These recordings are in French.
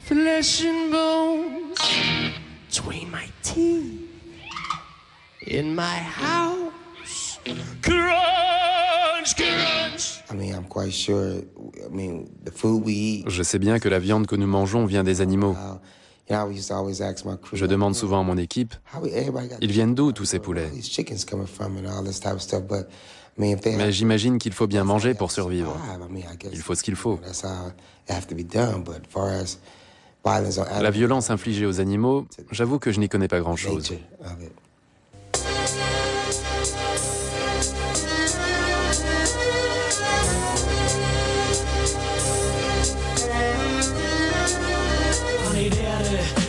flesh and bones between my teeth. In my house, crunch, crunch. Je sais bien que la viande que nous mangeons vient des animaux. Je demande souvent à mon équipe, ils viennent d'où tous ces poulets? Mais j'imagine qu'il faut bien manger pour survivre. Il faut ce qu'il faut. La violence infligée aux animaux, j'avoue que je n'y connais pas grand-chose.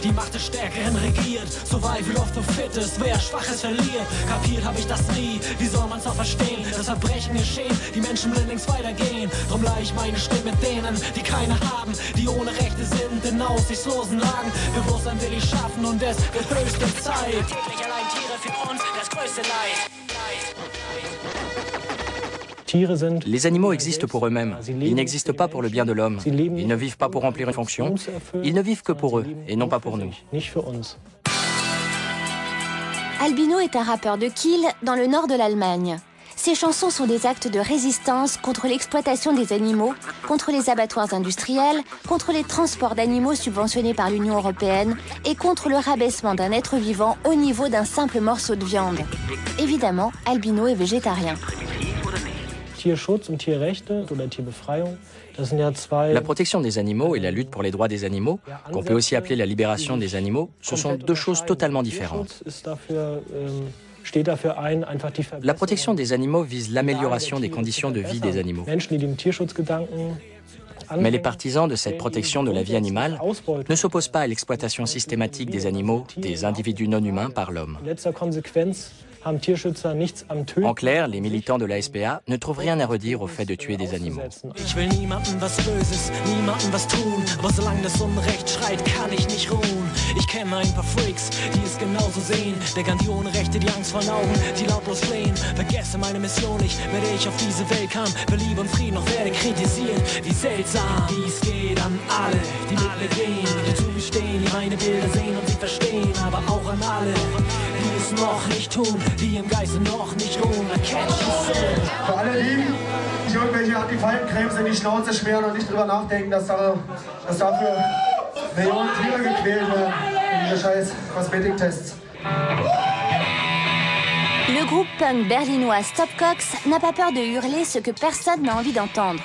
Die Macht des Stärkeren regiert. Survival of the fittest, wer Schwaches verliert. Kapiert hab ich das nie, wie soll man's auch verstehen? Das Verbrechen geschehen, die Menschen blindlings weitergehen. Drum leih ich meine Stimme denen, die keine haben, die ohne Rechte sind, in aussichtslosen Lagen. Bewusstsein will ich schaffen und es wird höchste Zeit. Täglich allein Tiere für uns, das größte Leid. Les animaux existent pour eux-mêmes. Ils n'existent pas pour le bien de l'homme. Ils ne vivent pas pour remplir une fonction. Ils ne vivent que pour eux, et non pas pour nous. Albino est un rappeur de Kiel, dans le nord de l'Allemagne. Ses chansons sont des actes de résistance contre l'exploitation des animaux, contre les abattoirs industriels, contre les transports d'animaux subventionnés par l'Union européenne et contre le rabaissement d'un être vivant au niveau d'un simple morceau de viande. Évidemment, Albino est végétarien. La protection des animaux et la lutte pour les droits des animaux, qu'on peut aussi appeler la libération des animaux, ce sont deux choses totalement différentes. La protection des animaux vise l'amélioration des conditions de vie des animaux. Mais les partisans de cette protection de la vie animale ne s'opposent pas à l'exploitation systématique des animaux, des individus non humains par l'homme. En clair, les militants de la SPA ne trouvent rien à redire au fait de tuer des animaux. Ich will niemandem was Böses, niemandem was tun, aber solange das Unrecht schreit, kann ich nicht ruhen. Ich kenne ein paar Freaks, die es genauso sehen, deckern die ohne Rechte die Angst vor den Augen, die lautlos flehen. Vergesse meine Mission nicht, werde ich auf diese Welt kam, für Liebe und Frieden noch werde kritisieren. Wie seltsam, dies geht an alle, die mit mir gehen, die zu mir stehen, die meine Bilder sehen und sie verstehen, aber auch an alle, die es noch nicht tun, die im Geiste noch nicht ruhen. Für alle Lieben, die irgendwelche Antifaltencremes in die Schnauze schmieren und nicht drüber nachdenken, dass dafür Millionen Tiere gequält werden in diese scheiß Kosmetiktests. Le groupe punk berlinois Stopcox n'a pas peur de hurler ce que personne n'a envie d'entendre.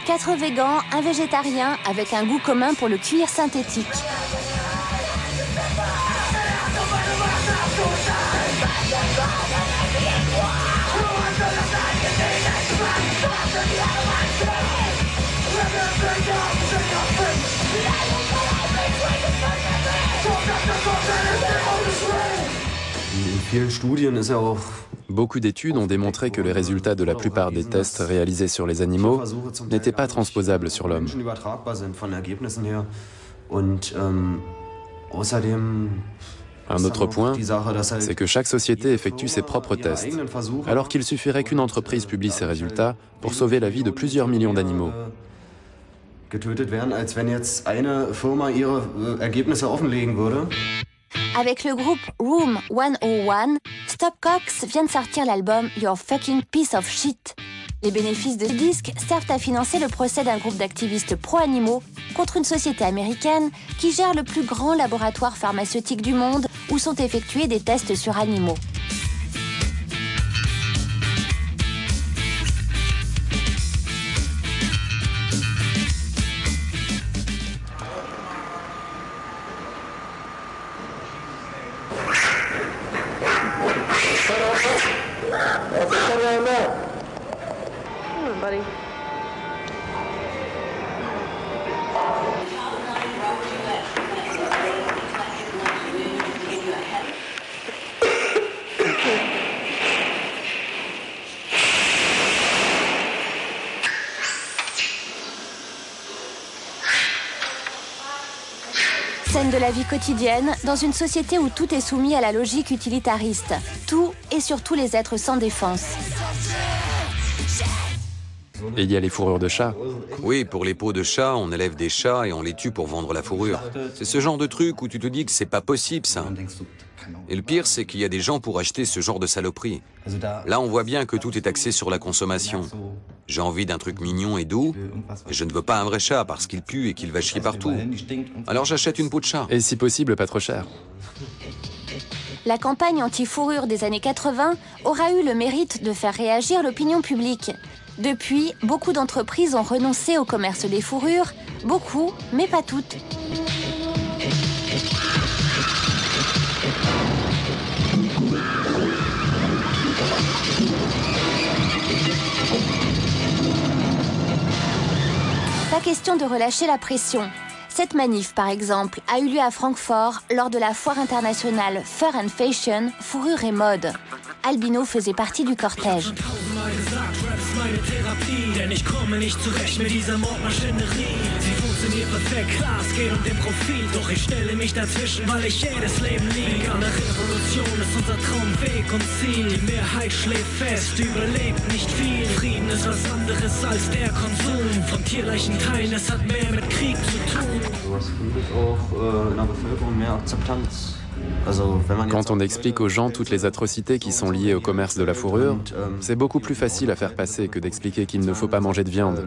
4 végans, un végétarien avec un goût commun pour le cuir synthétique. Beaucoup d'études ont démontré que les résultats de la plupart des tests réalisés sur les animaux n'étaient pas transposables sur l'homme. Un autre point, c'est que chaque société effectue ses propres tests, alors qu'il suffirait qu'une entreprise publie ses résultats pour sauver la vie de plusieurs millions d'animaux. Avec le groupe Room 101, Stopcox vient de sortir l'album Your Fucking Piece of Shit. Les bénéfices de ce disque servent à financer le procès d'un groupe d'activistes pro-animaux contre une société américaine qui gère le plus grand laboratoire pharmaceutique du monde où sont effectués des tests sur animaux. Scène de la vie quotidienne, dans une société où tout est soumis à la logique utilitariste. Tout et surtout les êtres sans défense. Et il y a les fourrures de chats. Oui, pour les peaux de chat, on élève des chats et on les tue pour vendre la fourrure. C'est ce genre de truc où tu te dis que c'est pas possible, ça. Et le pire, c'est qu'il y a des gens pour acheter ce genre de saloperie. Là, on voit bien que tout est axé sur la consommation. J'ai envie d'un truc mignon et doux, et je ne veux pas un vrai chat parce qu'il pue et qu'il va chier partout. Alors j'achète une peau de chat. Et si possible, pas trop cher. La campagne anti-fourrure des années 80 aura eu le mérite de faire réagir l'opinion publique. Depuis, beaucoup d'entreprises ont renoncé au commerce des fourrures, beaucoup, mais pas toutes. Pas question de relâcher la pression. Cette manif, par exemple, a eu lieu à Francfort lors de la foire internationale Fur and Fashion, fourrure et mode. Albino faisait partie du cortège. Quand on explique aux gens toutes les atrocités qui sont liées au commerce de la fourrure, c'est beaucoup plus facile à faire passer que d'expliquer qu'il ne faut pas manger de viande.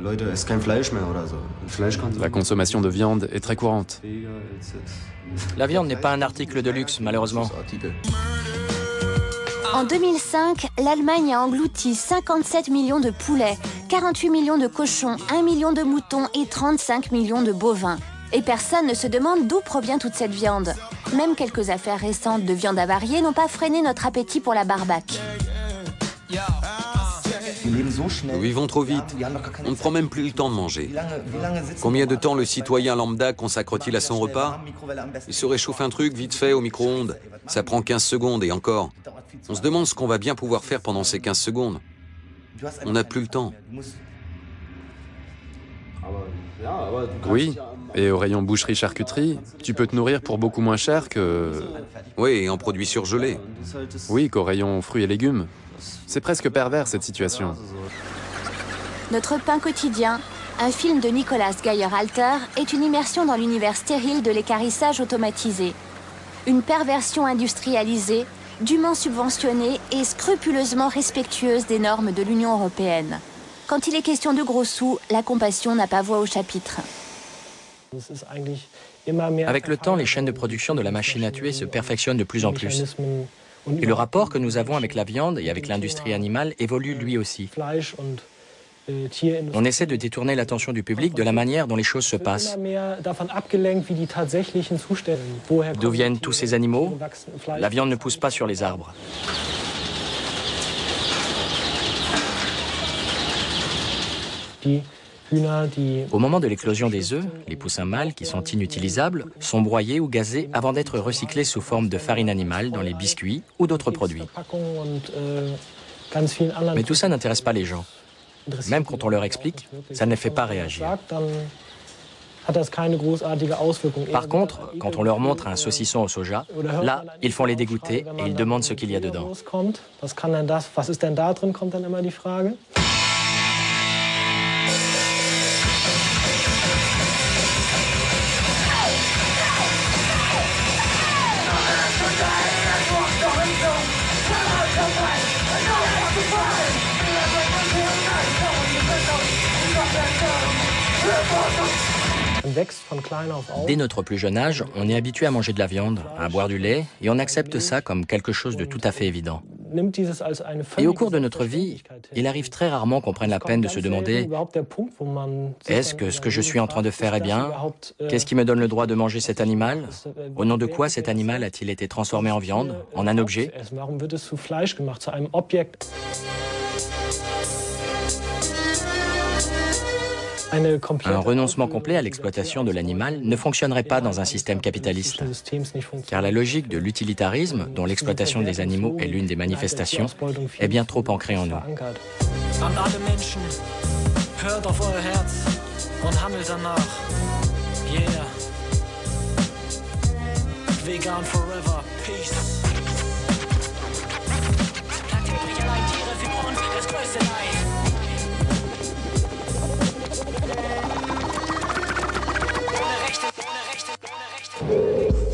La consommation de viande est très courante. La viande n'est pas un article de luxe, malheureusement. En 2005, l'Allemagne a englouti 57 millions de poulets, 48 millions de cochons, 1 million de moutons et 35 millions de bovins. Et personne ne se demande d'où provient toute cette viande. Même quelques affaires récentes de viande avariée n'ont pas freiné notre appétit pour la barbaque. Nous vivons trop vite. On ne prend même plus le temps de manger. Combien de temps le citoyen lambda consacre-t-il à son repas? Il se réchauffe un truc vite fait au micro-ondes. Ça prend 15 secondes et encore. On se demande ce qu'on va bien pouvoir faire pendant ces 15 secondes. On n'a plus le temps. Oui, et au rayon boucherie-charcuterie, tu peux te nourrir pour beaucoup moins cher que... Oui, et en produits surgelés. Oui, qu'au rayon fruits et légumes. C'est presque pervers, cette situation. Notre pain quotidien, un film de Nicolas Geyer-Alter, est une immersion dans l'univers stérile de l'équarrissage automatisé. Une perversion industrialisée, dûment subventionnée et scrupuleusement respectueuse des normes de l'Union européenne. Quand il est question de gros sous, la compassion n'a pas voix au chapitre. Avec le temps, les chaînes de production de la machine à tuer se perfectionnent de plus en plus. Et le rapport que nous avons avec la viande et avec l'industrie animale évolue lui aussi. On essaie de détourner l'attention du public de la manière dont les choses se passent. D'où viennent tous ces animaux? La viande ne pousse pas sur les arbres. Au moment de l'éclosion des œufs, les poussins mâles, qui sont inutilisables, sont broyés ou gazés avant d'être recyclés sous forme de farine animale dans les biscuits ou d'autres produits. Mais tout ça n'intéresse pas les gens. Même quand on leur explique, ça ne les fait pas réagir. Par contre, quand on leur montre un saucisson au soja, là, ils font les dégoûter et ils demandent ce qu'il y a dedans. Dès notre plus jeune âge, on est habitué à manger de la viande, à boire du lait, et on accepte ça comme quelque chose de tout à fait évident. Et au cours de notre vie, il arrive très rarement qu'on prenne la peine de se demander « Est-ce que ce que je suis en train de faire est bien? Qu'est-ce qui me donne le droit de manger cet animal? Au nom de quoi cet animal a-t-il été transformé en viande, en un objet ?» Un renoncement complet à l'exploitation de l'animal ne fonctionnerait pas dans un système capitaliste, car la logique de l'utilitarisme, dont l'exploitation des animaux est l'une des manifestations, est bien trop ancrée en nous. Ohne Rechte, ohne Rechte, ohne Rechte.